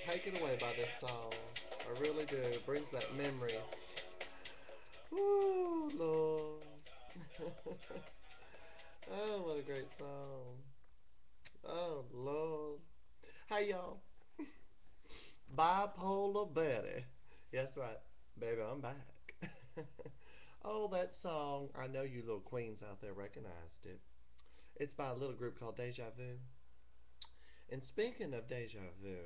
taken away by this song. I really do. It brings back memories. Ooh, Lord. Oh, what a great song. Oh, Lord. Hey, y'all. Bipolar Betty. Yes, right. Baby, I'm back. Oh, that song. I know you little queens out there recognized it. It's by a little group called Deja Vu. And speaking of Deja Vu,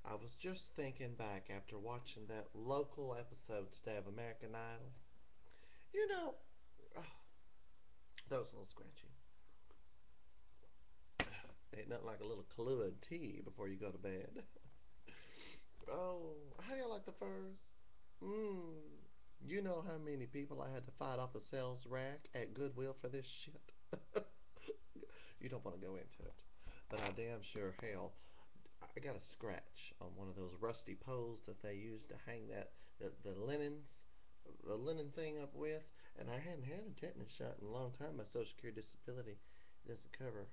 I was just thinking back after watching that local episode today of American Idol. You know, oh, that was a little scratchy. Ain't nothing like a little Kahlua tea before you go to bed. Oh, how do you like the furs? Mmm. You know how many people I had to fight off the sales rack at Goodwill for this shit? You don't want to go into it. But I damn sure hell, I got a scratch on one of those rusty poles that they use to hang the linen thing up with, and I hadn't had a tetanus shot in a long time. My Social Security disability doesn't cover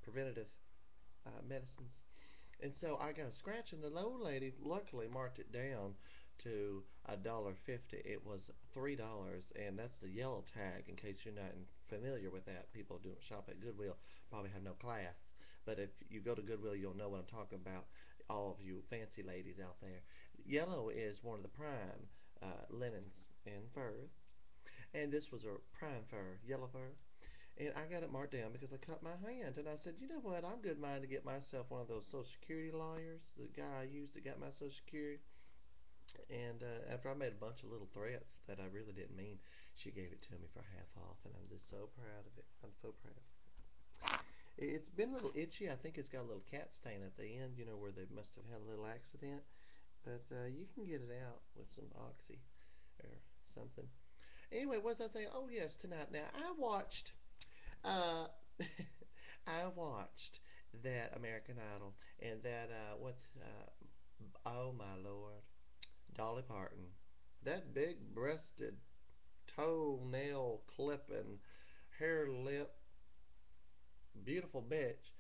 preventative medicines. And so I got a scratch, and the old lady luckily marked it down to $1.50. It was $3, and that's the yellow tag. In case you're not familiar with that, people who shop at Goodwill probably have no class. But if you go to Goodwill, you'll know what I'm talking about. All of you fancy ladies out there, yellow is one of the prime linens and furs, and this was a prime fur, yellow fur. And I got it marked down because I cut my hand. And I said, you know what? I'm good minded to get myself one of those Social Security lawyers. The guy I used to get my Social Security. And after I made a bunch of little threats that I really didn't mean, she gave it to me for half off. And I'm just so proud of it. I'm so proud of it. It's been a little itchy. I think it's got a little cat stain at the end, you know, where they must have had a little accident. But you can get it out with some Oxy or something. Anyway, what was I saying? Oh, yes, tonight. Now, uh, I watched that American Idol and that oh my lord, Dolly Parton, that big-breasted, toenail clipping, hair lip, beautiful bitch,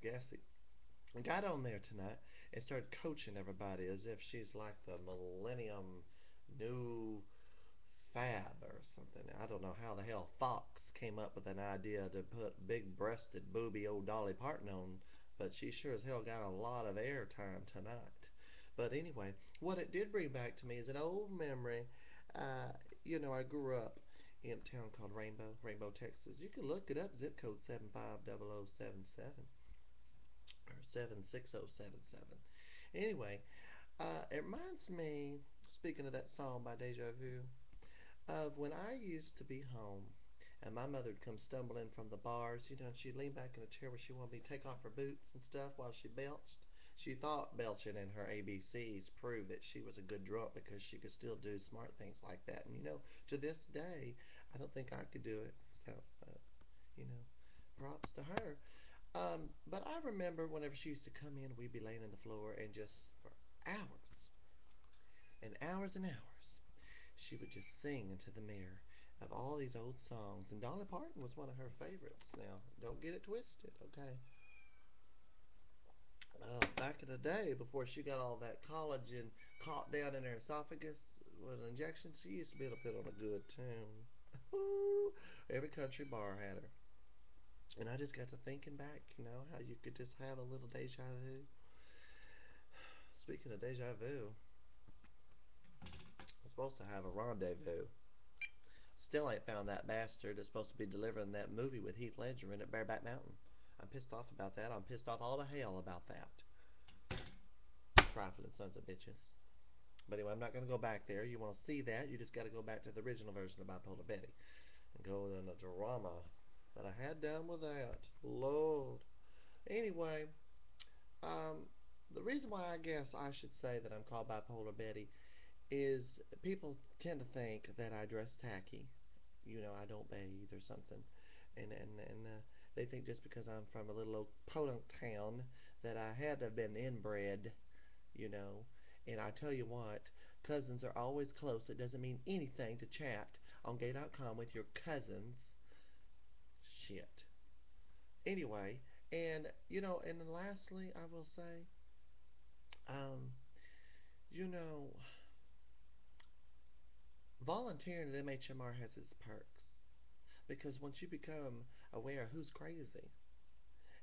gassy, got on there tonight and started coaching everybody as if she's like the millennium new fab or something. I don't know how the hell Fox came up with an idea to put big breasted booby old Dolly Parton on, but she sure as hell got a lot of airtime tonight. But anyway, what it did bring back to me is an old memory. Uh, I grew up in a town called Rainbow, Texas. You can look it up, zip code 750077 or 76077. Anyway, it reminds me, speaking of that song by Deja Vu, of when I used to be home and my mother would come stumbling from the bars, and she'd lean back in a chair where she wanted me to take off her boots and stuff while she belched. She thought belching in her ABCs proved that she was a good drunk because she could still do smart things like that. And, to this day, I don't think I could do it. So, you know, props to her. But I remember whenever she used to come in, we'd be laying on the floor and just for hours and hours, she would just sing into the mirror of all these old songs. And Dolly Parton was one of her favorites. Now, don't get it twisted, okay? Back in the day, before she got all that collagen caught down in her esophagus with an injection, she used to be able to put on a good tune. Every country bar had her. And I just got to thinking back, how you could just have a little deja vu. Speaking of deja vu, I'm supposed to have a rendezvous. Still ain't found that bastard that's supposed to be delivering that movie with Heath Ledger in at Bareback Mountain. I'm pissed off about that. I'm pissed off all to hell about that. Trifling sons of bitches. But anyway, I'm not going to go back there. You want to see that, you just got to go back to the original version of Bipolar Betty and go in the drama that I had done with that. Lord. Anyway, the reason why I guess I should say that I'm called Bipolar Betty is people tend to think that I dress tacky. I don't bathe or something. And they think just because I'm from a little old podunk town that I had to have been inbred, you know. And I tell you what, cousins are always close. It doesn't mean anything to chat on gay.com with your cousins. Shit. Anyway, And, and then lastly, I will say, um, you know, volunteering at MHMR has its perks. Because once you become aware of who's crazy,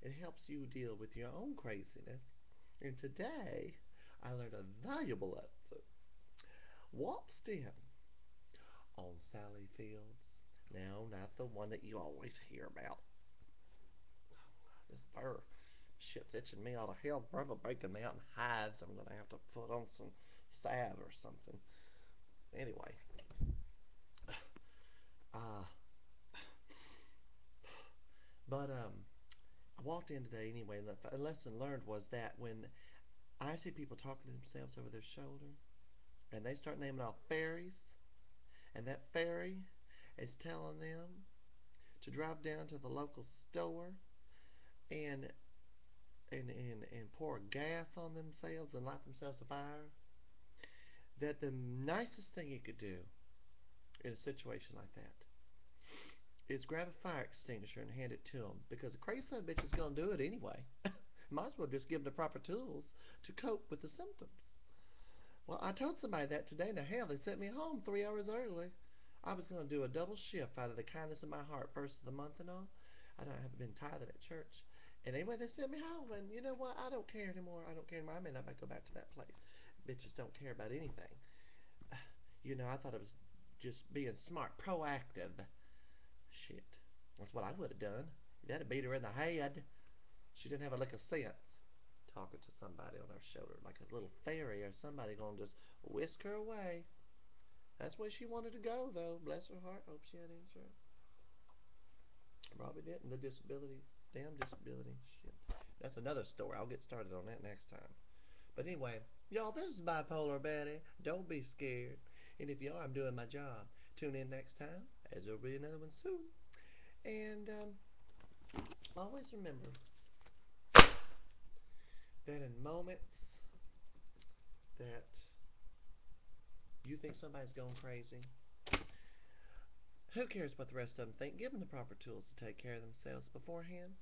it helps you deal with your own craziness. And today, I learned a valuable lesson. Waltzed in on Sally Fields. No, not the one that you always hear about. This fur shit's itching me out of hell. Probably breaking me out in hives. I'm gonna have to put on some salve or something. Anyway, uh, but I walked in today anyway, and the lesson learned was that when I see people talking to themselves over their shoulder, and they start naming off fairies, and that fairy is telling them to drive down to the local store and and pour gas on themselves and light themselves afire, that the nicest thing you could do in a situation like that is grab a fire extinguisher and hand it to them, because the crazy son of a bitch is going to do it anyway. Might as well just give them the proper tools to cope with the symptoms. Well, I told somebody that today, and hell, they sent me home 3 hours early. I was going to do a double shift out of the kindness of my heart, first of the month and all. I haven't been tithing at church. And anyway, they sent me home, and you know what? I don't care anymore. I don't care anymore. I may not go back to that place. Bitches don't care about anything. I thought it was just being smart, proactive. Shit. That's what I would have done. You'd have beat her in the head. She didn't have a lick of sense. Talking to somebody on her shoulder like a little fairy or somebody gonna just whisk her away. That's where she wanted to go, though. Bless her heart. Hope she had insurance. Probably didn't. The disability. Damn disability. Shit. That's another story. I'll get started on that next time. But anyway, y'all, this is Bipolar Betty. Don't be scared. And if you are, I'm doing my job. Tune in next time, as there'll be another one soon. And always remember that in moments that you think somebody's going crazy, who cares what the rest of them think? Give them the proper tools to take care of themselves beforehand.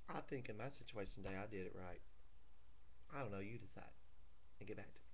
I think in my situation today, I did it right. I don't know. You decide. And get back to me.